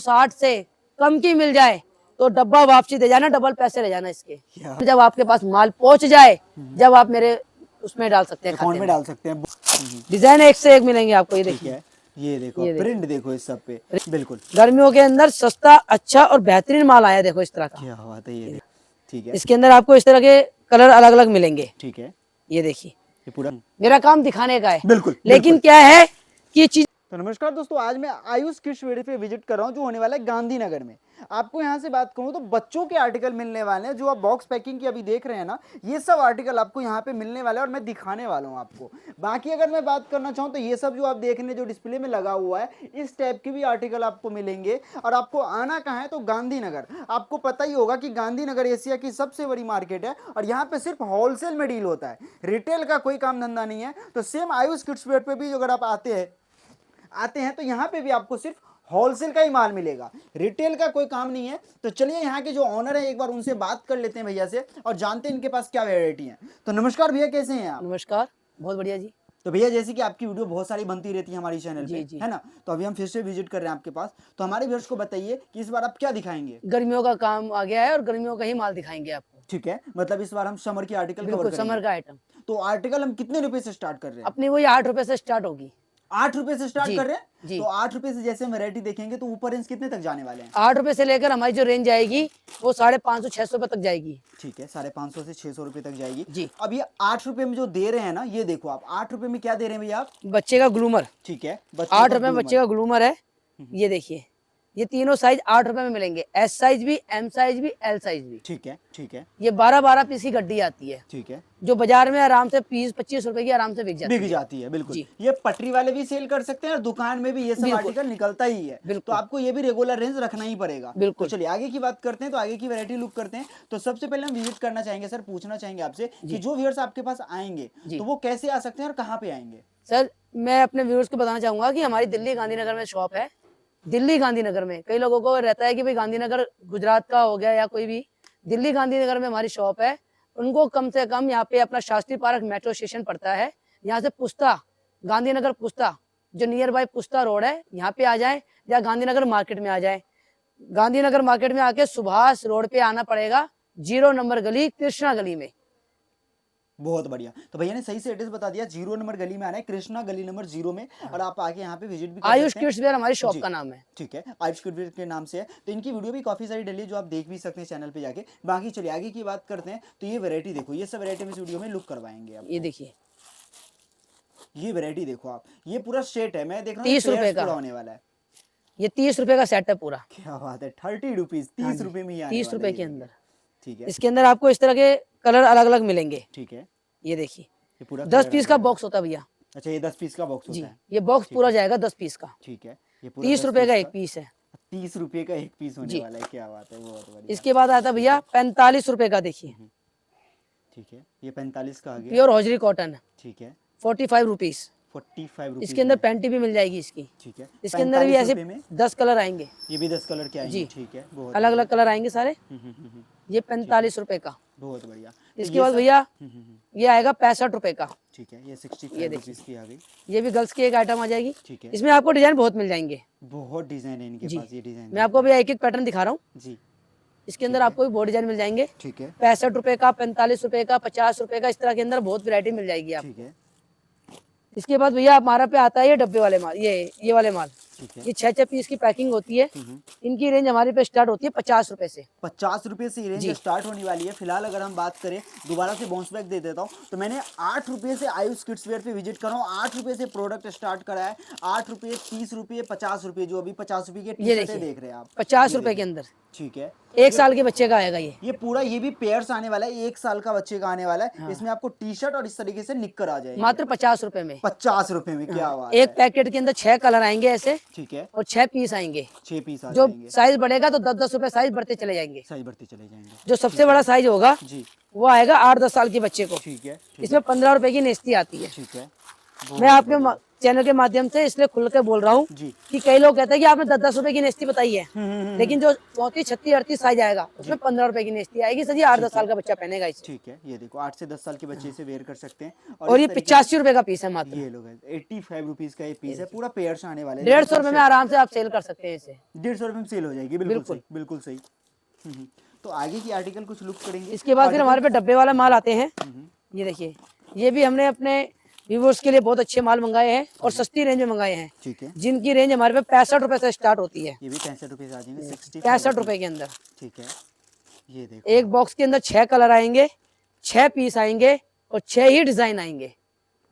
60 से कम की मिल जाए तो डब्बा वापसी दे जाना, डबल पैसे ले जाना इसके। जब आपके पास माल पहुंच जाए, जब आप मेरे उसमें डाल सकते हैं, अकाउंट में डाल सकते हैं। डिजाइन एक से एक मिलेंगे आपको। ये देखिए, ये देखो प्रिंट देखो इस सब पे, बिल्कुल गर्मियों के अंदर सस्ता, अच्छा और बेहतरीन माल आया। देखो इस तरह का, क्या बात है। ये ठीक है, इसके अंदर आपको इस तरह के कलर अलग अलग मिलेंगे। ठीक है, ये देखिए, ये पूरा मेरा काम दिखाने का है, बिल्कुल। लेकिन क्या है कि चीज। तो नमस्कार दोस्तों, आज मैं आयुष किड्स वेयर पे विजिट कर रहा हूँ जो होने वाला है गांधीनगर में। आपको यहाँ से बात करूँ तो बच्चों के आर्टिकल मिलने वाले हैं। जो आप बॉक्स पैकिंग की अभी देख रहे हैं ना, ये सब आर्टिकल आपको यहाँ पे मिलने वाले हैं और मैं दिखाने वाला हूँ आपको। बाकी अगर मैं बात करना चाहूँ तो ये सब जो आप देख रहे हैं, जो डिस्प्ले में लगा हुआ है, इस टाइप के भी आर्टिकल आपको मिलेंगे। और आपको आना कहाँ है तो गांधीनगर। आपको पता ही होगा कि गांधीनगर एशिया की सबसे बड़ी मार्केट है और यहाँ पे सिर्फ होलसेल में डील होता है, रिटेल का कोई काम धंधा नहीं है। तो सेम आयुष किड्स वेयर पे भी अगर आप आते हैं तो यहाँ पे भी आपको सिर्फ होलसेल का ही माल मिलेगा, रिटेल का कोई काम नहीं है। तो चलिए यहाँ के जो ऑनर है एक बार उनसे बात कर लेते हैं भैया से और जानते हैं इनके पास क्या वैरायटी है। तो नमस्कार भैया, कैसे हैं आप? नमस्कार, बहुत बढ़िया जी। तो भैया जैसे कि आपकी वीडियो बहुत सारी बनती रहती है हमारी चैनल पे, जी। है ना, तो अभी हम फिर से विजिट कर रहे हैं आपके पास। तो हमारे व्यूअर्स को बताइए कि इस बार आप क्या दिखाएंगे। गर्मियों का काम आ गया है और गर्मियों का ही माल दिखाएंगे आपको। ठीक है, मतलब इस बार हम समर की आर्टिकल कवर बिल्कुल, करेंगे। समर का आइटम। तो आर्टिकल हम कितने रुपए से स्टार्ट कर रहे हैं? अपनी वही 8 रुपए से स्टार्ट होगी। 8 रुपए से स्टार्ट कर रहे हैं जी। तो 8 रुपए से जैसे हम वैरायटी देखेंगे तो ऊपर रेंज कितने तक जाने वाले हैं? 8 रुपए से लेकर हमारी जो रेंज आएगी वो 550-600 रुपए तक जाएगी। ठीक है, 550 से 600 रुपए तक जाएगी जी। अब ये 8 रुपए में जो दे रहे हैं ना, ये देखो आप 8 रुपए में क्या दे रहे हैं भैया आप? बच्चे का ग्लूमर। ठीक है, 8 रुपए में बच्चे का ग्लूमर है। ये देखिए, ये तीनों साइज 8 रुपए में मिलेंगे। एस साइज भी, एम साइज भी, एल साइज भी। ठीक है, ठीक है, ये 12-12 पीस की गड्डी आती है। ठीक है, जो बाजार में आराम से 20-25 रुपए की आराम से बिक जाती है बिल्कुल। जी। ये पटरी वाले भी सेल कर सकते हैं और दुकान में भी ये सब आर्टिकल निकलता ही है। तो आपको ये भी रेगुलर रेंज रखना ही पड़ेगा। बिल्कुल। तो चलिए आगे की बात करते हैं, तो आगे की वैरायटी लुक करते हैं। तो सबसे पहले हम विजिट करना चाहेंगे सर, पूछना चाहेंगे आपसे कि जो व्यूअर्स आपके पास आएंगे तो वो कैसे आ सकते हैं और कहाँ पे आएंगे? सर, मैं अपने व्यूअर्स को बताना चाहूंगा कि हमारी दिल्ली गांधीनगर में शॉप है। दिल्ली गांधीनगर में कई लोगों को रहता है कि भाई गांधीनगर गुजरात का हो गया या कोई भी, दिल्ली गांधीनगर में हमारी शॉप है। उनको कम से कम यहाँ पे अपना शास्त्री पार्क मेट्रो स्टेशन पड़ता है, यहाँ से पुस्ता, गांधीनगर पुस्ता जो नियर बाय पुस्ता रोड है, यहाँ पे आ जाए या गांधीनगर मार्केट में आ जाए। गांधीनगर मार्केट में आके सुभाष रोड पे आना पड़ेगा, 0 नंबर गली, कृष्णा गली में। बहुत बढ़िया। तो भैया ने सही से एड्रेस बता दिया, 0 नंबर गली में आना है, कृष्णा गली नंबर 0 में। और आप आके यहाँ पे विजिट भी कर आयुष सकते हैं। किड्स वेयर हमारी शॉप का नाम है। ठीक है, आयुष किड्स वेयर के नाम से है। तो इनकी वीडियो भी काफी सारी डली है जो आप देख भी सकते हैं चैनल पे जाके। बाकी चलिए आगे की बात करते हैं। तो ये वैरायटी देखो, ये सब वैरायटी में इस वीडियो में लुक करवाएंगे आप। ये देखिए, ये वैरायटी देखो आप, ये पूरा सेट है, मैं देख रहा हूँ 30 रुपए का होने वाला है। ये 30 रुपए का सेट है पूरा। क्या बात है, 30 रुपीज, 30 रुपए में ही आने 30 वाला रुपए है के ये। अंदर। ठीक है, इसके अंदर आपको इस तरह के कलर अलग अलग मिलेंगे। ठीक है, ये देखिए, ये पूरा 10 पीस का बॉक्स होता है भैया। अच्छा, ये 10 पीस का बॉक्स जी, होता है। ये बॉक्स पूरा जाएगा 10 पीस का। ठीक है, ये पूरा 30 रुपए का एक पीस है। 30 रुपए का एक पीस होने वाला है। क्या बात है, बहुत बढ़िया। इसके बाद आता है भैया 45 रुपए का। देखिए, ठीक है, ये 45 का आ गया। प्योर हौजरी कॉटन है, ठीक है, 45 रुपीज। 45 रुपीज। इसके अंदर पैंटी भी मिल जाएगी इसकी। ठीक है, इसके अंदर भी ऐसे 10 कलर आएंगे। ये भी 10 कलर के आएंगे। जी, ठीक है, बहुत अलग अलग कलर आएंगे सारे। ये 45 रुपए का। बहुत बढ़िया। इसके बाद भैया ये आएगा 65 रुपए का। ठीक है, ये 65 रुपीज की आ गई। ये भी गर्ल्स की एक आइटम आ जाएगी। ठीक है, इसमें आपको डिजाइन बहुत मिल जाएंगे। बहुत डिजाइन है इनके पास। ये डिजाइन मैं आपको भैया एक एक पैटर्न दिखा रहा हूँ। जी, इसके अंदर आपको भी बहुत डिजाइन मिल जाएंगे। ठीक है, 65 रुपए का, 45 रुपए का, 50 रुपए का, इस तरह के अंदर बहुत वैरायटी मिल जाएगी आप। ठीक है, इसके बाद भैया हमारा पे आता है ये डब्बे वाले माल, ये वाले माल। ठीक है, ये 6-6 पीस की पैकिंग होती है। इनकी रेंज हमारे पे स्टार्ट होती है 50 रुपए से। 50 रुपए से रेंज स्टार्ट होने वाली है। फिलहाल अगर हम बात करें, दोबारा से बाउंस बैक दे देता हूँ, तो मैंने 8 रुपए से आयुष किड्स वेयर पे विजिट कर रहा हूँ। 8 रुपए से प्रोडक्ट स्टार्ट करा है। 8 रुपए, 30 रुपए, 50 रुपए, जो अभी 50 रुपए के टी-शर्टें देख रहे हैं आप, 50 रुपए के अंदर। ठीक है, 1 साल के बच्चे का आएगा ये पूरा, ये भी पेयर्स आने वाला है, 1 साल का बच्चे का आने वाला है। इसमें आपको टी शर्ट और इस तरीके से निक्कर आ जाएगी मात्र 50 रुपए में। 50 रुपए में। क्या बात एक पैकेट के अंदर 6 कलर आएंगे ऐसे। ठीक है, और 6 पीस आएंगे। 6 पीस आ जो जाएंगे। साइज बढ़ेगा तो 10-10 रुपए साइज बढ़ते चले जाएंगे। साइज बढ़ते चले जाएंगे। जो सबसे बड़ा साइज होगा जी, वो आएगा 8-10 साल के बच्चे को। ठीक है, इसमें 15 रुपए की नेस्ती आती है। ठीक है, मैं आपके चैनल के माध्यम से इसलिए खुल के बोल रहा हूँ जी कि कई लोग कहते हैं कि आपने 10-10 रुपए की नेस्टी बताई है, लेकिन जो 34, 36, 38 साइज आएगा उसमें 15 रुपए की नेस्टी आएगी सर जी। 8-10 साल का बच्चा पहनेगा इसे। ठीक है, ये देखो 8 से 10 साल के बच्चे इसे वेयर कर सकते हैं। और ये इस तरीके 85 रुपए का पीस है मात्र। से ये लोग 85 रुपीज का ये पीस है, पूरा पेयर से आने वाले 150 रुपए में आराम से आप सेल कर सकते हैं इसे। 150 रुपए में सेल हो जाएगी। बिल्कुल सही, बिल्कुल सही। तो आगे की आर्टिकल कुछ लुक करेंगे। इसके बाद फिर हमारे पे डब्बे वाला माल आते हैं। ये देखिए, ये भी हमने अपने व्यूवर्स के लिए बहुत अच्छे माल मंगाए हैं और सस्ती रेंज में मंगाए हैं, ठीक है, जिनकी रेंज हमारे पे 65 रुपए से स्टार्ट होती है। ये भी 65 रुपए आ जाएंगे। 65 रुपए के अंदर ठीक है, ये देखो एक बॉक्स के अंदर 6 कलर आएंगे, 6 पीस आएंगे और 6 ही डिजाइन आएंगे।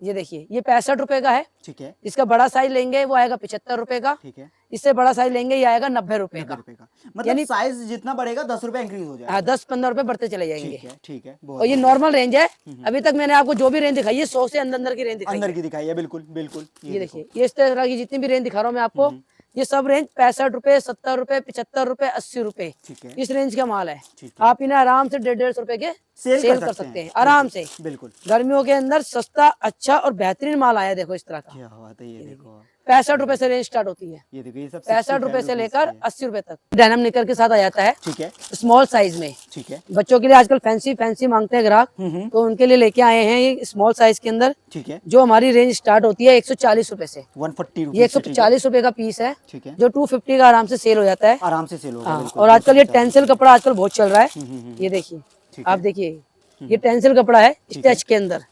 ये देखिए, ये 65 रुपए का है। ठीक है, इसका बड़ा साइज लेंगे वो आएगा 75 रुपए का। ठीक है, इससे बड़ा साइज लेंगे ये आएगा 90 रुपए 90 का। रुपए का। मतलब साइज जितना बढ़ेगा 10 रुपए इंक्रीज हो जाएगा। हाँ, 10-15 रुपए बढ़ते चले जाएंगे। ठीक है, ठीक है, और ये नॉर्मल रेंज है। अभी तक मैंने आपको जो भी रेंज दिखाई है 100 से अंदर की रेंज दिखाई है। अंदर की दिखाई है, बिल्कुल बिल्कुल। ये देखिए, ये इस तरह की जितनी भी रेंज दिखा रहा हूँ मैं आपको, ये सब रेंज 65 रुपए, 70 रुपए, 75 रुपए, 80 रुपए, ठीक है, इस रेंज का माल है। ठीक है, आप इन्हें आराम से 150 रुपए के सेल कर सकते हैं आराम से। बिल्कुल। गर्मियों के अंदर सस्ता, अच्छा और बेहतरीन माल आया। देखो इस तरह का क्या बात है, ये देखो 65 रुपए से रेंज स्टार्ट होती है। ये देखो, ये सब 65 रुपए से लेकर 80 रुपए तक डेनिम निकर के साथ आ जाता है, ठीक है, स्मॉल साइज में। ठीक है, बच्चों के लिए आजकल फैंसी मांगते हैं ग्राहक, तो उनके लिए लेके आए हैं ये स्मॉल साइज के अंदर, ठीक है, जो हमारी रेंज स्टार्ट होती है 140 रुपए से। 140 ये 140 रुपए का पीस है, ठीक है, जो 250 का आराम से सेल हो जाता है। आराम से सेल होगा। हाँ, बिल्कुल। और आजकल ये टेंसिल कपड़ा आजकल बहुत चल रहा है। ये देखिए, आप देखिए, ये टेंसिल कपड़ा है स्टेच के अंदर।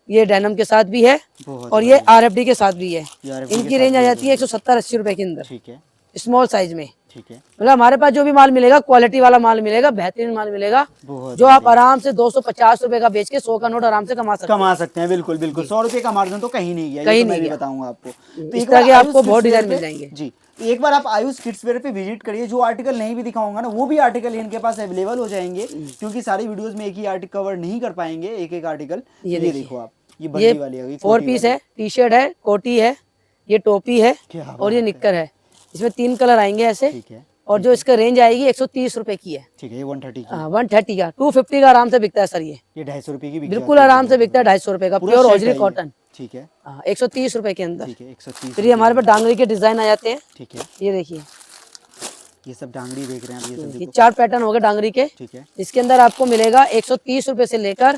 ये डेनिम के साथ भी है बहुत और ये RFD के साथ भी है। RFD इनकी रेंज आ जाती है 170-80 रुपए के अंदर, ठीक है, स्मॉल साइज में। ठीक है, मतलब हमारे पास जो भी माल मिलेगा क्वालिटी वाला माल मिलेगा, बेहतरीन माल मिलेगा, बहुत जो आप आराम से 250 रुपए का बेच के 100 का नोट आराम से कमा सकते हैं। बिल्कुल बिल्कुल, 100 रुपए का मार्जिन तो कहीं नहीं गया, कहीं ये तो नहीं मैं भी गया। बताऊंगा आपको। तो इस एक तरह बार के आपको आयुष बहुत किड्स डिजाइन वेयर मिल पे- जाएंगे। जी, एक बार आप आयुष किड्स वेयर पे विजिट करिए। जो आर्टिकल नहीं भी दिखाऊंगा ना, वो भी आर्टिकल इनके पास अवेलेबल हो जाएंगे, क्योंकि सारी वीडियोस में एक ही आर्टिकल कवर नहीं कर पाएंगे, एक एक आर्टिकल। ये देखो आप, ये बंदी वाली है, 4 पीस है, टी शर्ट है, कोटी है, ये टोपी है क्या और ये निक्कर है। इसमें 3 कलर आएंगे ऐसे, ठीक है, और जो इसका रेंज आएगी 130 रुपए की है। ठीक है, ये 130 की, 130 का, 250 का आराम से बिकता है सर। ये 250 रुपए की बिल्कुल आराम से बिकता है, 250 रुपए का, पूरा प्योर सेट हॉजरी है ये। कॉटन। ठीक है, 130 रुपए के अंदर। ठीक है, 130। फिर ये हमारे पास डांगरी के डिजाइन आ जाते हैं। ठीक है, ये देखिए, ये सब डांगड़ी देख रहे हैं आप, ये सब ये देखो। 4 पैटर्न हो गए डांगरी के। ठीक है, इसके अंदर आपको मिलेगा 130 रुपए से लेकर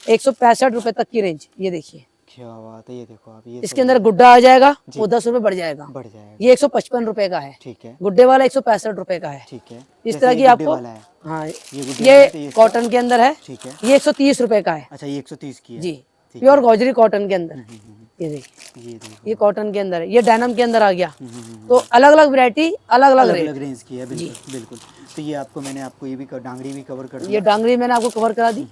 165 रुपए तक की रेंज। ये देखिए, क्या बात है, ये देखो आप, ये इसके अंदर गुड्डा आ जाएगा, वो 10 रुपए बढ़ जाएगा। बढ़ जाएगा। ये 155 रुपए का है। ठीक है, गुड्डे वाला 165 रुपए का है। ठीक है, इस जैसे तरह ये की गुड्डे आपको, वाला है। हाँ, ये गुड्डे वाला है, तो ये ये कॉटन के अंदर है। ठीक है, ये 130 रुपए का है अच्छा, ये 130 की है। जी, ठीक प्योर गौजरी कॉटन के अंदर। ये देखिए, ये देखो, ये कॉटन के अंदर है, ये डेनिम के अंदर आ गया। तो अलग अलग वैरायटी, अलग अलग अलग रेट। अलग रेंज की है, बिल्कुल बिल्कुल। तो ये आपको मैंने आपको ये भी डांगड़ी भी कवर कर ये दिया। डांगरी मैंने आपको कवर करा दी।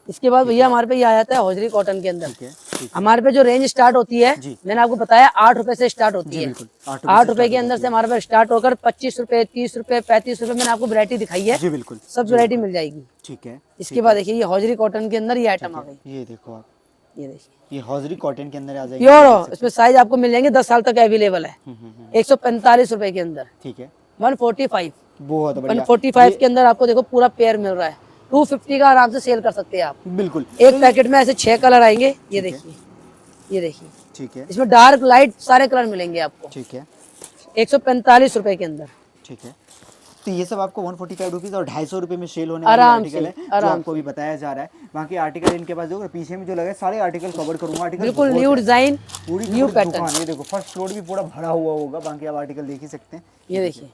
इसके बाद भैया हमारे पे ये आ जाता है हौजरी कॉटन के अंदर। ठीक है, ठीक है, हमारे पे जो रेंज स्टार्ट होती है, जी। मैंने आपको बताया 8 रुपए से स्टार्ट होती जी है। बिल्कुल, 8 रुपए के अंदर से हमारे पे स्टार्ट होकर 25 रुपए, 30 रुपए, 35 रुपए, मैंने आपको वैरायटी दिखाई है। जी बिल्कुल, सब वैरायटी मिल जाएगी। ठीक है। इसके बाद देखिए, ये हौजरी कॉटन के अंदर ये आइटम आ गई। ये देखो आप, ये देखिए, ये हौजरी कॉटन के अंदर आ जाएगी। प्योर, इसमें साइज आपको मिल जाएंगे 10 साल तक अवेलेबल है। 145 रुपए के अंदर। ठीक है, 145, बहुत बढ़िया। 145 के अंदर आपको देखो पूरा पेयर मिल रहा है। 250 का आराम से सेल कर सकते हैं आप। बिल्कुल, एक पैकेट में ऐसे 6 कलर आएंगे। ये देखिए, ये देखिए, ठीक है, इसमें डार्क लाइट सारे कलर मिलेंगे आपको। ठीक है, 145 रुपए के अंदर। ठीक है। तो ये सब आपको 145 रुपीज और 250 रुपए में सेल होने वाले आराम आर्टिकल से, है, जो आपको भी बताया जा रहा है। बाकी आर्टिकल इनके पास जो पीछे में जो लगे सारे आर्टिकल कवर करूंगा। आर्टिकल बिल्कुल बहुत न्यू है। डिजाइन, पूरी की न्यू पूरी पैटर्न। दुकान, ये देखो फर्स्ट फ्लोर भी पूरा भरा हुआ होगा। बाकी आप आर्टिकल देख ही सकते हैं। ये देखिए,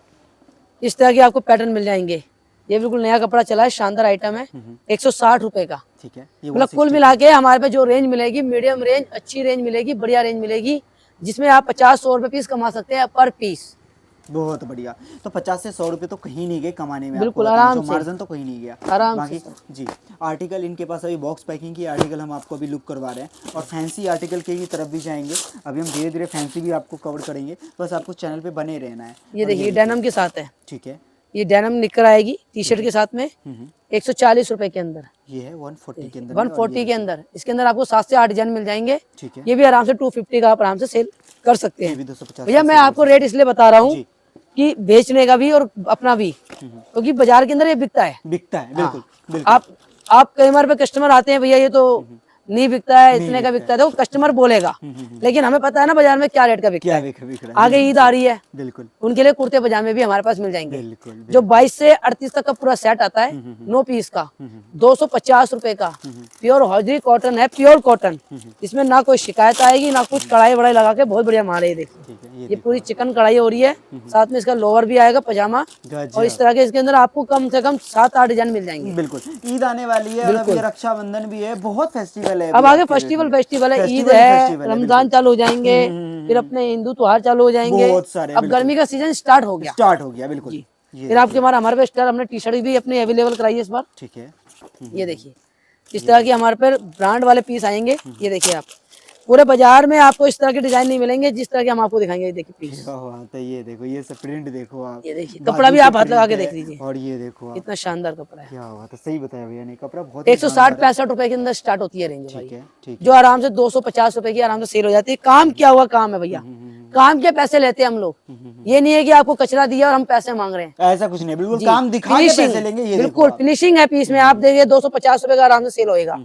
इस तरह के आपको पैटर्न मिल जाएंगे। ये बिल्कुल नया कपड़ा चला है, शानदार आइटम है। 160 रुपए का। ठीक है, ये मतलब कुल मिला के हमारे पे जो रेंज मिलेगी, मीडियम रेंज, अच्छी रेंज मिलेगी, बढ़िया रेंज मिलेगी, जिसमें आप 50-100 रुपए पीस कमा सकते हैं पर पीस। बहुत बढ़िया। तो 50 से 100 रुपए तो कहीं नहीं गए कमाने में, बिल्कुल, आपको आराम जो से। मार्जिन तो कहीं नहीं गया आराम बाकी से। जी। आर्टिकल इनके पास अभी बॉक्स पैकिंग की आर्टिकल हम आपको अभी लुक करवा रहे हैं, और फैंसी आर्टिकल के ही तरफ भी जाएंगे। अभी हम धीरे धीरे फैंसी भी आपको कवर करेंगे, बस आपको चैनल पे बने रहना है। ये देखिए, डेनिम के साथ है। ठीक है, ये डेनिम निकर आएगी टी शर्ट के साथ में, 140 रुपए के अंदर। ये है 140 के अंदर। 140 के अंदर। इसके अंदर आपको 7 से 8 डिजाइन मिल जाएंगे। ठीक है, ये भी आराम से 250 का आप आराम से सेल कर सकते ये हैं। भी 250 भैया मैं आपको रेट इसलिए बता रहा हूँ जी। कि बेचने का भी और अपना भी, क्योंकि बाजार के अंदर ये बिकता है। बिकता है, बिल्कुल बिल्कुल। आप कई बार पे कस्टमर आते हैं, भैया ये तो नहीं बिकता है, इतने का बिकता है, तो कस्टमर बोलेगा, लेकिन हमें पता है ना बाजार में क्या रेट का बिकता है। बिक रहा है। आगे ईद आ रही है, बिल्कुल उनके लिए कुर्ते पजामे भी हमारे पास मिल जाएंगे, बिल्कुल जो 22 से 38 तक का पूरा सेट आता है, 9 पीस का, 250 रुपए का, प्योर हॉजरी कॉटन है, प्योर कॉटन, इसमें ना कोई शिकायत आएगी ना कुछ, कढ़ाई वढ़ाई लगा के बहुत बढ़िया माल है। ये देखिए, ठीक है। ये पूरी चिकन कढ़ाई हो रही है, साथ में इसका लोअर भी आएगा, पजामा, और इस तरह के इसके अंदर आपको कम से कम 7-8 डिजाइन मिल जाएंगे। बिल्कुल ईद आने वाली है और अभी रक्षाबंधन भी है, बहुत फेस्टिवल है। अब आगे फेस्टिवल है, ईद है, रमजान चालू हो जाएंगे, फिर अपने हिंदू त्योहार चालू हो जाएंगे, बहुत सारे, अब गर्मी का सीजन स्टार्ट हो गया। बिल्कुल। फिर आपके हमारे पे स्टार हमने टी शर्ट भी अपने अवेलेबल कराई है इस बार। ठीक है। ये देखिए, इस तरह की हमारे पे ब्रांड वाले पीस आएंगे। ये देखिए, आप पूरे बाजार में आपको इस तरह के डिजाइन नहीं मिलेंगे जिस तरह के हम आपको दिखाएंगे। ये देखिए पीस, तो ये देखो, ये सब प्रिंट देखो आप, ये देखिए कपड़ा भी आप हाथ लगा के देख लीजिए, और ये देखो आप, इतना शानदार कपड़ा है। क्या बात है, सही बताया भैया ने, कपड़ा बहुत 160-65 रुपए के अंदर स्टार्ट होती है रेंज भाई, ठीक जो आराम से 250 रुपए की आराम से सेल हो जाती है। काम क्या हुआ काम है भैया, काम के पैसे लेते हैं हम लोग, ये नहीं है कि आपको कचरा दिया और हम पैसे मांग रहे हैं, ऐसा कुछ नहीं, बिल्कुल काम दिखा के पैसे लेंगे। ये बिल्कुल फिनिशिंग है पीस में, आप देखिए 250 रुपए का आराम से सेल होएगा।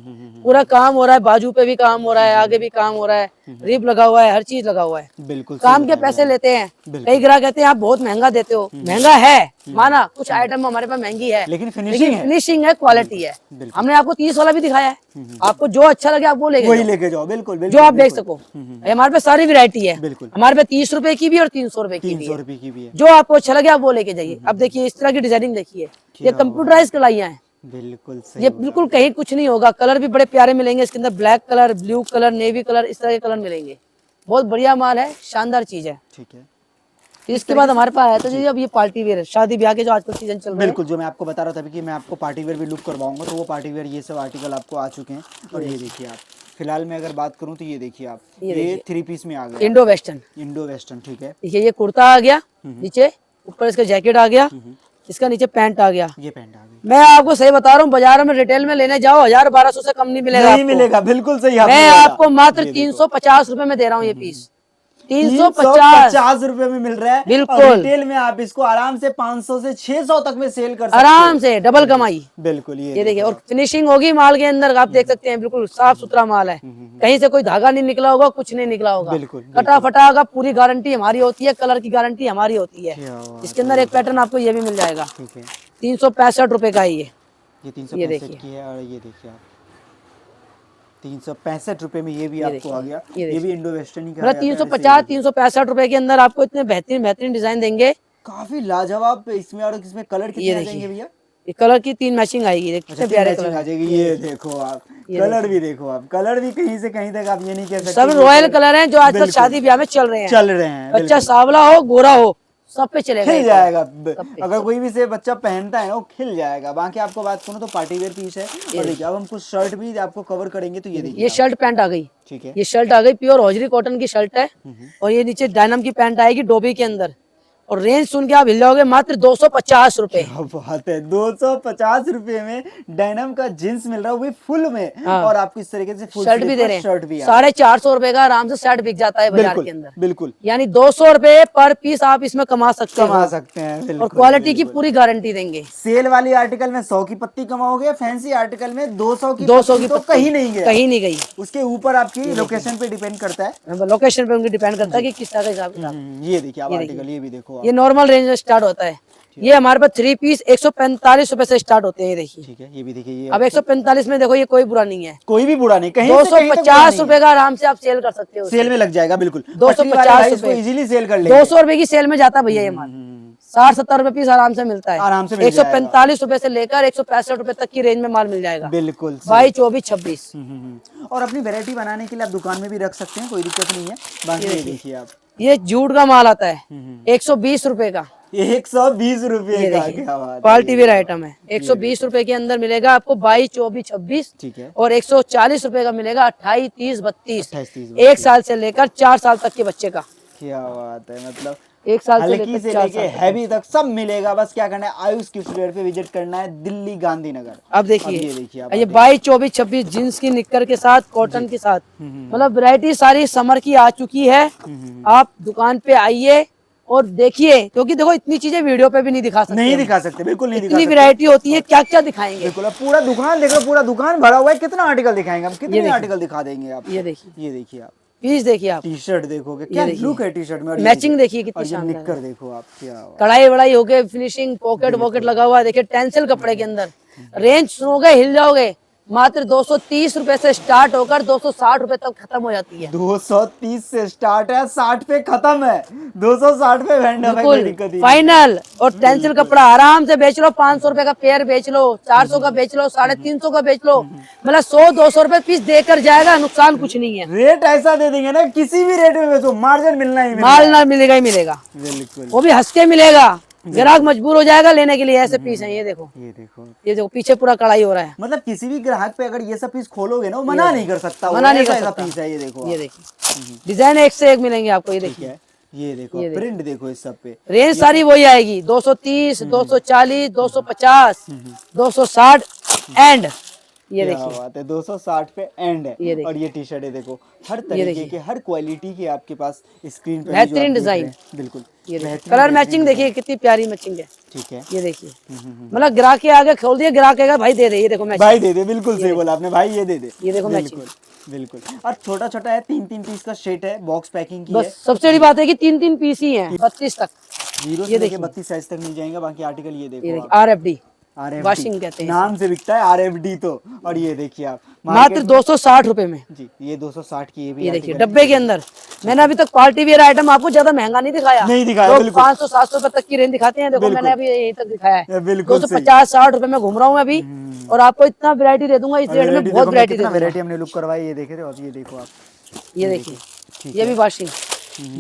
पूरा काम हो रहा है, बाजू पे भी काम हो रहा है, आगे भी काम हो रहा है, रिप लगा हुआ है, हर चीज लगा हुआ है। बिल्कुल काम के पैसे लेते हैं। कई ग्राहक कहते हैं आप बहुत महंगा देते हो, महंगा है माना, कुछ आइटम हमारे पास महंगी है, लेकिन फिनिशिंग है, क्वालिटी है। हमने आपको 30 वाला भी दिखाया है, आपको जो अच्छा लगे आप वो लेके जाओ, बिल्कुल जो आप देख सको। हमारे पे सारी वैरायटी है, बिल्कुल। हमारे पे 30 रुपए की भी और 300 रुपए की भी है, जो आपको अच्छा लगे आप वो लेके जाइए। अब देखिए इस तरह की डिजाइनिंग देखिए, ये कंप्यूटराइज कढ़ाइयाँ हैं, बिल्कुल सही, ये बिल्कुल कहीं कुछ नहीं होगा। कलर भी बड़े प्यारे मिलेंगे इसके अंदर, black colour, blue colour, navy colour, इस तरह के कलर मिलेंगे। बहुत बढ़िया माल है, शानदार चीज है। ठीक है। फिर इसके बाद हमारे पास आया था जी, अब ये पार्टी वेयर, शादी ब्याह के जो आजकल सीजन चल रहा है। बिल्कुल, जो मैं आपको बता रहा था कि मैं आपको पार्टी वेयर भी लुक करवाऊंगा, तो वो पार्टी वेयर ये सब आर्टिकल आपको आ चुके हैं। और ये देखिए आप, फिलहाल मैं अगर बात करूं तो ये देखिए आप, ये 3 पीस में आ गया, इंडो वेस्टर्न। ठीक है, देखिए ये कुर्ता आ गया नीचे, ऊपर इसका जैकेट आ गया, इसका नीचे पैंट आ गया। ये पैंट आ गया। मैं आपको सही बता रहा हूँ, बाजार में रिटेल में लेने जाओ 1000-1200 से कम नहीं मिलेगा, नहीं मिलेगा, बिल्कुल सही। मैं आपको मात्र 350 रुपए में दे रहा हूँ ये पीस, 350 रुपए में मिल रहा है। बिल्कुल। और रिटेल में आप इसको आराम से 500 से 600 तक में सेल कर सकते हैं, आराम से डबल कमाई। बिल्कुल। ये देखिए, और फिनिशिंग होगी माल के अंदर, आप देख सकते हैं, बिल्कुल साफ सुथरा माल है, कहीं से कोई धागा नहीं निकला होगा, कुछ नहीं निकला होगा, बिल्कुल कटा फटा होगा, पूरी गारंटी हमारी होती है, कलर की गारंटी हमारी होती है। इसके अंदर एक पैटर्न आपको ये भी मिल जाएगा, 365 रुपए का ही है। ये 365 की है। और ये देखिए आप, 365 रुपए में ये भी आपको आ गया। ये भी इंडो वेस्टर्न ही का 350-365 रुपए के अंदर आपको इतने बेहतरीन डिजाइन देंगे, काफी लाजवाब। इसमें और इसमें कलर कितने आ जाएंगे भैया? ये कलर की 3 मैचिंग आएगी, देखिए प्यारे कलर आ जाएगी। ये देखो आप, कलर भी देखो आप, कलर भी कहीं से कहीं तक आप ये नहीं कह सकते, सब रॉयल कलर हैं जो आजकल शादी ब्याह में चल रहे हैं। बच्चा सांवला हो गोरा हो सब पे चलेगा, खिल जाएगा। अगर कोई भी से बच्चा पहनता है ना, वो खिल जाएगा। बाकी आपको बात करूं तो पार्टी वेयर पीस है। और देखिए अब हम कुछ शर्ट भी आपको कवर करेंगे, तो ये देखिए, ये शर्ट पैंट आ गई। ठीक है, ये शर्ट आ गई, प्योर हॉजरी कॉटन की शर्ट है, और ये नीचे डायनम की पैंट आएगी डोबी के अंदर, और रेंज सुन के आप हिल जाओगे, मात्र 250 रुपए। बात है, 250 रुपए में डायनम का जींस मिल रहा है, वो भी फुल में। और आपको इस तरीके से फुल शर्ट भी दे रहे हैं, शर्ट भी 450 रुपए का आराम से सेट बिक जाता है बाजार के अंदर। बिल्कुल, यानी 200 रुपए पर पीस आप इसमें कमा सकते हैं, और क्वालिटी की पूरी गारंटी देंगे। सेल वाली आर्टिकल में 100 की पत्ती कमाओगे, फैंसी आर्टिकल में 200 की तो कहीं नहीं गई। उसके ऊपर आपकी लोकेशन पे डिपेंड करता है, लोकेशन पे उनकी डिपेंड करता है कि किस तरह का हिसाब किताब। ये देखिए आप आर्टिकल, ये भी देखो, ये नॉर्मल रेंज में स्टार्ट होता है। ये हमारे पास 3 पीस 145 रुपए से स्टार्ट होते हैं, ये देखिए। ठीक है, ये भी देखिए। ये अब 145 में देखो, ये कोई बुरा नहीं है, कोई भी बुरा नहीं, कहीं 250 रुपए का आराम से आप सेल कर सकते हो, सेल में लग जाएगा। बिल्कुल, 250 रुपए इजीली सेल कर ले। 200 रुपए की सेल में जाता भैया ये माल, 60-70 रुपए पीस आराम से मिलता है, आराम से 145 रुपए से लेकर 165 रुपए तक की रेंज में माल मिल जाएगा। बिल्कुल, 22, 24, 26। और अपनी वैरायटी बनाने के लिए आप दुकान में भी रख सकते हैं, कोई दिक्कत नहीं है। बाकी ये देखिए आप, ये जूट का माल आता है 120 रुपए का, 120 रुपए का, क्या बात, पार्टी वेयर आइटम है। 120 रुपए के अंदर मिलेगा आपको 22, 24, 26। ठीक है, और 140 रुपए का मिलेगा 28, 30, 32। 1 साल से लेकर 4 साल तक के बच्चे का, क्या बात है। मतलब 1 साल हल्की से लेके हैवी तक सब मिलेगा। बस क्या करना है, आयुष गिफ्ट वेयर पे विजिट करना है, दिल्ली गांधीनगर। अब देखिए, ये 22, 24, 26 जींस की निक्कर के साथ, कॉटन के साथ, मतलब वैरायटी सारी समर की आ चुकी है। आप दुकान पे आइए और देखिए, क्योंकि देखो इतनी चीजें वीडियो पे भी नहीं दिखा सकते, नहीं दिखा सकते, बिल्कुल नहीं दिखा इतनी सकते। वैरायटी होती है, क्या क्या दिखाएंगे। बिल्कुल, अब पूरा दुकान देख लो, पूरा दुकान भरा हुआ है, कितना आर्टिकल दिखाएंगे हम, कितने देखिए। आर्टिकल दिखा देंगे आप। ये देखिए, ये देखिए आप पीस देखिए आप, टी शर्ट देखोगे, क्या देखिए। लुक है टी शर्ट में, और ये मैचिंग देखिए कितनी और ये शानदार निक्कर है। देखो आप, क्या बात। कढ़ाई वढ़ाई हो गए, फिनिशिंग, पॉकेट वॉकेट लगा हुआ है, देखिए टेंसिल कपड़े के अंदर। रेंज सुनोगे हिल जाओगे। मात्र 230 रुपए से स्टार्ट होकर 260 रुपए तक खत्म हो जाती है। 230 से स्टार्ट है, 60 पे खत्म है, 260 पे वेंड है, कोई दिक्कत ही नहीं। फाइनल। और टेंसिल कपड़ा आराम से बेच लो, 500 रुपए का पेयर बेच लो, 400 का बेच लो, 350 का बेच लो, मतलब 100-200 रुपए पीस देकर जाएगा, नुकसान कुछ नहीं है। रेट ऐसा दे देंगे ना, किसी भी रेट में बेचो, मार्जिन मिलना ही मिलना माल है। ना मिलेगा ही मिलेगा, बिल्कुल, वो भी हंस के मिलेगा। ग्राहक मजबूर हो जाएगा लेने के लिए। ऐसे पीस है, ये देखो, ये देखो, ये देखो पीछे पूरा कढ़ाई हो रहा है। मतलब किसी भी ग्राहक पे अगर ये सब पीस खोलोगे ना, वो मना नहीं कर सकता, मना नहीं कर ऐसा सकता। पीस है, ये देखो ये आप। देखिए, डिजाइन एक से एक मिलेंगे आपको। ये ठीक देखिए, है, ये देखो प्रिंट देखो इस सब पे। रेंज सारी वही आएगी, 230, 240, 250, 260 एंड। ये क्या देखिए, बात है, 260 पे एंड है। ये देखिए। और ये टी शर्ट है देखो, हर तरीके के, हर क्वालिटी के आपके पास स्क्रीन पे बेहतरीन डिजाइन। बिल्कुल, ये देखिए, बेहतरीन कलर मैचिंग देखिए कितनी प्यारी मैचिंग है। ठीक है। ये देखिए, मतलब ग्राहक के आगे खोल दिए, ग्राहक कहेगा भाई दे दे। ये देखो मैचिंग, भाई दे दे, बिल्कुल सही बोला आपने, भाई ये दे दे। ये देखो बिल्कुल बिल्कुल। और छोटा छोटा है, 3-3 पीस का सेट है, बॉक्स पैकिंग की है। बस सबसे बड़ी बात है कि 3-3 पीस ही हैं, 32 तक। 0 से लेके 32 साइज तक मिल जाएगा। बाकी आर्टिकल ये ये देखो देखिए, आप, RFD RFD वाशिंग कहते हैं नाम से बिकता है RFD तो। और ये देखिए आप, मात्र 260 रुपए में। जी, ये 260 की, ये भी ये देखिए article डब्बे के अंदर। मैंने अभी तक पार्टी वेयर आइटम आपको ज्यादा महंगा नहीं दिखाया। नहीं दिखाया, लोग बिल्कुल। 500-700 रुपए तक की रेंज दिखाते हैं, देखो बिल्कुल। मैंने अभी यहीं तक दिखाया है। बिल्कुल सही। 250-60 रुपए में घूम रहा हूँ अभी, और आपको इतना वैरायटी दे दूंगा इस रेट में, वैरायटी बहुत देखो, वैरायटी दे कितना दूंगा। वैरायटी हमने लुक करवाई, ये देख रहे हो आप, ये देखो आप, ये देखिए, ठीक ये भी वाशिंग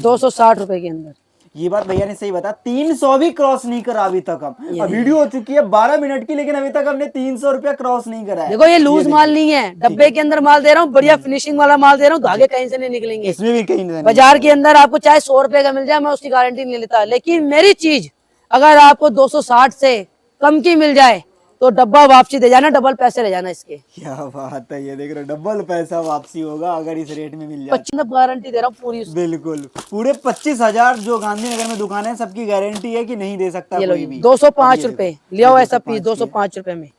260 रुपए के अंदर। ये बात भैया ने सही बताया, 300 भी क्रॉस नहीं करा अभी तक हम। अब वीडियो हो चुकी है 12 मिनट की, लेकिन अभी तक हमने 300 रुपया क्रॉस नहीं करा है। देखो ये लूज माल नहीं है, डब्बे के अंदर माल दे रहा हूँ, बढ़िया फिनिशिंग वाला माल दे रहा हूँ, धागे कहीं से नहीं निकलेंगे। इसमें भी कहीं नहीं। बाजार के अंदर आपको चाहे 100 रुपए का मिल जाए, मैं उसकी गारंटी नहीं लेता, लेकिन मेरी चीज अगर आपको 260 से कम की मिल जाए तो डब्बा वापसी दे जाना, डबल पैसे ले जाना इसके। क्या बात है, ये देख रहे हो, डबल पैसा वापसी होगा अगर इस रेट में मिल जाए। 25 गारंटी दे रहा हूँ पूरी। बिल्कुल, पूरे 25,000 जो गांधीनगर में दुकान है, सबकी गारंटी है कि नहीं दे सकता ये लो कोई जी, भी। 205 रुपए लिया हुआ ऐसा पीस, 205 रुपए में।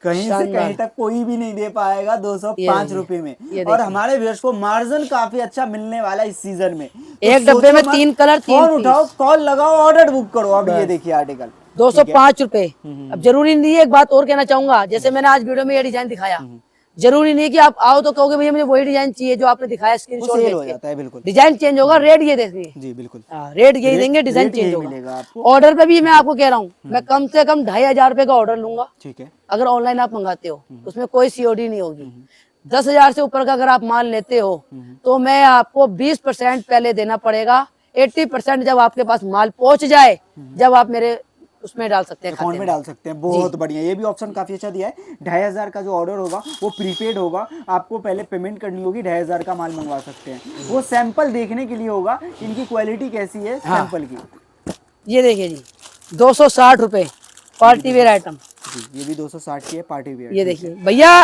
कहीं से कहीं तक कोई भी नहीं दे पाएगा 205 रुपए में। और हमारे व्यूअर्स को मार्जिन काफी अच्छा मिलने वाला है इस सीजन में। एक डब्बे में 3 कलर, 3 फोन उठाओ, कॉल लगाओ, ऑर्डर बुक करो। अब ये देखिए आर्टिकल 205 रुपए। अब जरूरी नहीं है, एक बात और कहना चाहूंगा, जैसे मैंने आज वीडियो में ये डिजाइन दिखाया, जरूरी नहीं है कि आप आओ तो कहोगे भैया मुझे वही डिजाइन चाहिए जो आपने दिखाया, स्क्रीनशॉट सेल हो लेके। जाता है, बिल्कुल। डिजाइन चेंज होगा, रेट ये देखिए। जी बिल्कुल, रेट यही देंगे, डिजाइन रेट चेंज यही होगा। मिलेगा आपको। ऑर्डर पे भी मैं आपको कह रहा हूँ, मैं कम से कम 2,500 रुपए का ऑर्डर लूंगा। ठीक है, अगर ऑनलाइन आप मंगाते हो, उसमें कोई COD नहीं होगी। 10,000 से ऊपर का अगर आप माल लेते हो तो मैं आपको 20% पहले देना पड़ेगा। 80% जब आपके पास माल पहुंच जाए, जब आप मेरे उसमें डाल सकते हैं, अकाउंट में डाल सकते हैं। बहुत बढ़िया, ये भी ऑप्शन काफी अच्छा दिया है। 2,500 का जो ऑर्डर होगा वो प्रीपेड होगा, आपको पहले पेमेंट करनी होगी, 2,500 का माल मंगवा सकते हैं। वो सैंपल देखने के लिए होगा, इनकी क्वालिटी कैसी है सैंपल की। ये देखिए जी, 260 रुपए पार्टी वेयर आइटम। जी, ये भी 260 की है, पार्टी वेयर। ये देखिए भैया,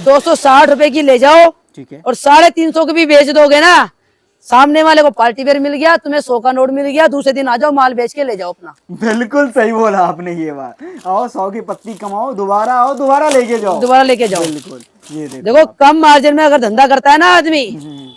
260 रुपए की ले जाओ, ठीक है, और 350 की भी बेच दोगे ना, सामने वाले को पार्टी वेयर मिल गया, तुम्हें 100 का नोट मिल गया, दूसरे दिन आ जाओ माल बेच के ले जाओ अपना। बिल्कुल सही बोला आपने ये बात। आओ 100 की पत्ती कमाओ, दोबारा आओ, दोबारा लेके जाओ, दोबारा लेके जाओ। बिल्कुल। ये देखो कम मार्जिन में अगर धंधा करता है ना आदमी,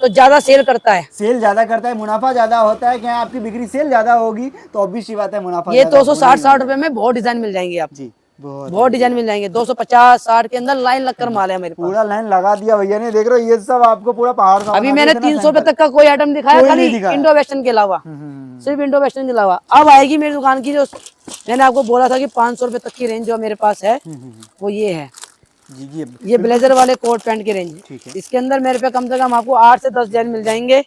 तो ज्यादा सेल करता है। सेल ज्यादा करता है, मुनाफा ज्यादा होता है। क्या आपकी बिक्री सेल ज्यादा होगी तो ऑब्वियस सी बात है मुनाफा ये ज्यादा 260-60 रुपए में बहुत डिजाइन मिल जाएंगे आप। जी, बहुत बहुत डिजाइन मिल जाएंगे। 250-60 के अंदर लाइन लगकर माल है मेरे पास। पूरा लाइन लगा दिया भैया ने, देख रहे हो, ये सब आपको पूरा पहाड़ सा अभी बना मैंने दिया था ना 300 रुपए सैंपल। तक का कोई आइटम दिखाया, कोई खाली नहीं दिखाया। इंडो वेस्टर्न के अलावा, सिर्फ इंडो वेस्टर्न के अलावा। अब आएगी मेरी दुकान की, जो मैंने आपको बोला था कि 500 रुपए तक की रेंज जो मेरे पास है, वो ये है। जी, ये ब्लेजर वाले कोट पैंट की रेंज। ठीक है। इसके अंदर मेरे पे कम से कम आपको 8 से 10 डिजाइन मिल जाएंगे,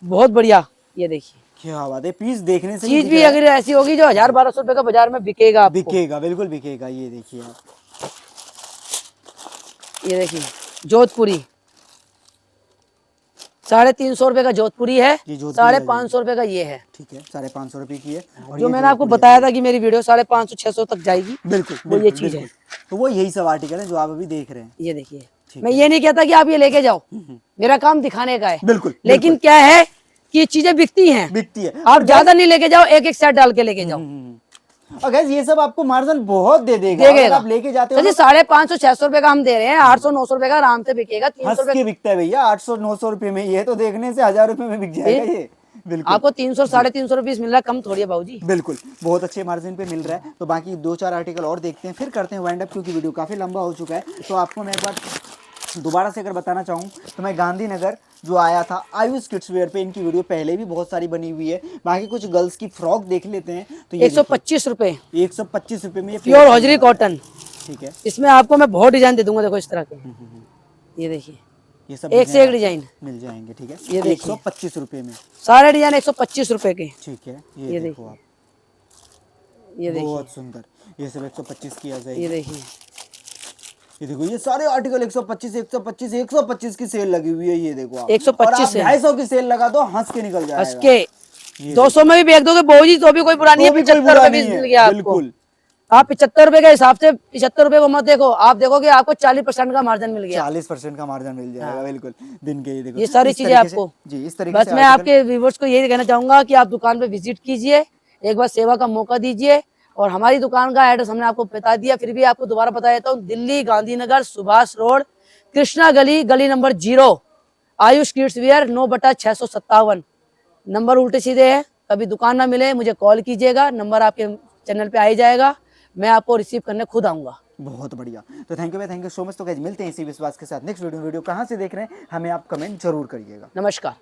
बहुत बढ़िया। ये देखिए, क्या बात है, पीस देखने से ही चीज दिख भी रहा है। अगर ऐसी होगी जो 1,000-1,200 रुपए का बाजार में बिकेगा आपको। बिकेगा, बिल्कुल बिकेगा। ये देखिए आप, ये देखिए जोधपुरी, 350 रुपए का जोधपुरी है, जी, जोधपुरी 550 रुपए का ये है। ठीक है, 550 रुपए की है। और जो ये मैंने आपको बताया था कि मेरी वीडियो 550-600 तक जाएगी, बिल्कुल, वो ये बिल्कुल, चीज है। बिल्कुल। तो वो यही सब आर्टिकल है जो आप अभी देख रहे हैं। ये देखिए, मैं ये नहीं कहता कि आप ये लेके जाओ, मेरा काम दिखाने का है। बिल्कुल, लेकिन क्या है की चीजें बिकती हैं। बिकती है। आप ज्यादा नहीं लेके जाओ, एक एक सेट डाल के लेके जाओ। और guys, ये सब आपको मार्जिन बहुत दे देगा अगर देगा आप लेके जाते हो सर जी। 550-600 रुपए का हम दे रहे हैं, 800-900 रुपए का आराम से बिकेगा। 300 हंस रुपए के बिकता है भैया 800-900 रुपए में। ये तो देखने से 1000 रुपए में बिक जाएगा ये। बिल्कुल आपको 300-350 रुपीस मिल रहा है, कम थोड़ी है बाबूजी। बिल्कुल, बहुत अच्छे मार्जिन पे मिल रहा है। तो बाकी 2-4 आर्टिकल और देखते हैं, फिर करते हैं वाइंड अप, क्योंकि वीडियो काफ़ी लंबा हो चुका है। तो आपको मैं एक बार दोबारा से अगर बताना चाहूँ तो मैं गांधीनगर जो आया था आयुष किड्स वेयर पे, इनकी वीडियो पहले भी बहुत सारी बनी हुई है। बाकी कुछ गर्ल्स की फ्रॉक देख लेते हैं। तो ये 125 रुपए 125 रुपए में ये प्योर हजरी कॉटन। ठीक है, इसमें आपको मैं बहुत डिजाइन दे दूंगा, देखो इस तरह के। ये देखिए, ये सब एक से एक डिजाइन मिल जाएंगे। ठीक है, ये देखिए। 125 रुपए में सारे डिजाइन 125 रुपए के। ठीक है। ये देखो आप, ये देखिए, बहुत सुंदर। ये सब 125 की आ जाएगी। ये देखिए, ये देखो, ये सारे आर्टिकल 125 की सेल लगी हुई है। ये देखो आप 125 है। 250 की सेल लगा दो, हंस के निकल जाएगा। हंस के 200 में भी बेच दोगे बाबूजी तो भी कोई बुरानी है। 75 रुपए पीस मिल गया आपको। बिल्कुल, आप 75 रुपए के हिसाब से 75 रुपए को मत देखो, आप देखोगे आपको 40% का मार्जिन मिल गया। 40% का मार्जिन मिल जाएगा। बिल्कुल, दिन के ये देखो, ये सारी इस चीजें तरीके से- आपको जी इस तरीके बस से मैं आपके व्यूवर्स को यही कहना चाहूंगा कि आप दुकान पे विजिट कीजिए, एक बार सेवा का मौका दीजिए। और हमारी दुकान का एड्रेस हमने आपको बता दिया, फिर भी आपको दोबारा बता देता हूँ। दिल्ली गांधीनगर सुभाष रोड, कृष्णा गली, गली number 0, Ayush kids wear, 9/657। Number उल्टे सीधे है, कभी दुकान ना मिले मुझे कॉल कीजिएगा, नंबर आपके चैनल पे आ ही जाएगा, मैं आपको रिसीव करने खुद आऊंगा। बहुत बढ़िया। तो थैंक यू सो मच। तो गाइस मिलते हैं इसी विश्वास के साथ नेक्स्ट वीडियो कहाँ से देख रहे हैं हमें आप कमेंट जरूर करिएगा। नमस्कार।